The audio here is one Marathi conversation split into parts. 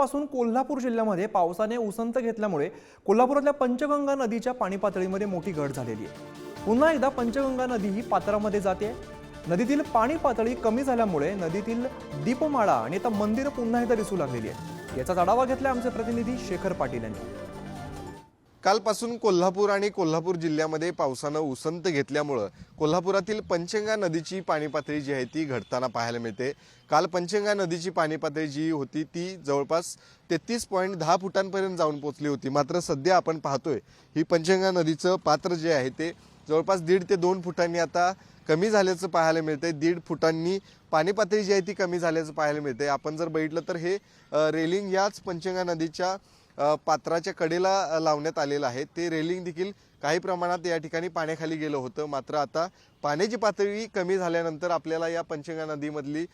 कालपासून कोल्हापूर जिल्ह्यामध्ये पावसाने उसंत घेतल्यामुळे कोल्हापुरातल्या पंचगंगा नदीच्या पाणी पातळीमध्ये मोठी घट झालेली आहे। पुन्हा एकदा पंचगंगा नदी ही पात्रामध्ये जाते। नदीतील पाणी पातळी कमी झाल्यामुळे नदीतील दीपमाळा आणि आता मंदिरं पुन्हा एकदा दिसू लागलेली आहे। याचा आढावा घेतला आमचे प्रतिनिधी शेखर पाटील यांनी। कालपासून कोल्हापूर आणि कोल्हापूर जिल्ह्यामध्ये पावसानं उसंत घेतल्यामुळे कोल्हापुरातील पंचगंगा नदीची पाणी पातळी जी आहे ती घटताना पाहायला मिळते। काल पंचगंगा नदीची पाणी पातळी जी होती ती जवळपास 33.10 फुटांपर्यंत जाऊन पोहोचली होती। मात्र सध्या आपण पाहतोय ही पंचगंगा नदीचं पात्र जे आहे ते जवळपास 1.5 ते 2 फुटांनी आता कमी झाल्याचं पाहायला मिळतंय। 1.5 फुटांनी पाणी पातळी जी आहे ती कमी झाल्याचं पाहायला मिळतंय। आपण जर बघितलं तर हे रेलिंग याच पंचगंगा नदीच्या पात्राच्या कडेला लावण्यात आलेलं आहे। ते रेलिंग देखील काही प्रमाणात या ठिकाणी पाण्याखाली गेलं होतं। मात्र आता पाण्याची पातळी कमी झाल्यानंतर आपल्याला या पंचगंगा नदीमधली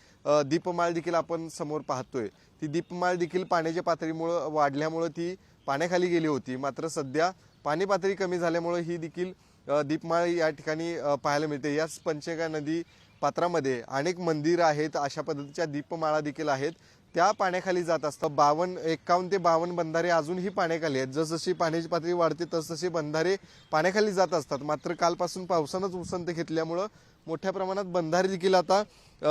दीपमाळ देखील आपण समोर पाहतोय। ती दीपमाळ देखील पाण्याच्या पातळीमुळे वाढल्यामुळे ती पाण्याखाली गेली होती। मात्र सध्या पाणी पातळी कमी झाल्यामुळे ही देखील दीपमाळ या ठिकाणी पाहायला मिळते। याच पंचगंगा नदी पात्रामध्ये अनेक मंदिरं आहेत, अशा पद्धतीच्या दीपमाळा देखील आहेत, त्या पाण्याखाली जात असतात। 51 ते 52 बंधारे अजूनही पाण्याखाली आहेत। जसजशी पाण्याची पातळी वाढते तसतसे बंधारे पाण्याखाली जात असतात। मात्र कालपासून पावसानंच उसंत घेतल्यामुळे मोठ्या प्रमाणात बंधारे देखील आता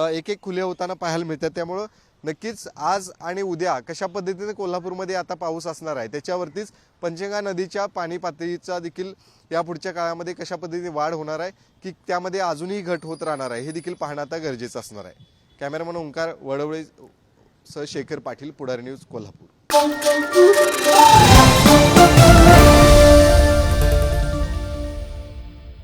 एक एक खुले होताना पाहायला मिळतात। त्यामुळे नक्कीच आज आणि उद्या कशा पद्धतीने कोल्हापूरमध्ये आता पाऊस असणार आहे त्याच्यावरतीच पंचगंगा नदीच्या पाणी पातळीचा देखील या पुढच्या काळामध्ये कशा पद्धतीने वाढ होणार आहे की त्यामध्ये अजूनही घट होत राहणार आहे हे देखील पाहणं आता गरजेचं असणार आहे। कॅमेरामन ओंकार वडवळे सह शेखर पाटील, पुढारी न्यूज, कोल्हापूर।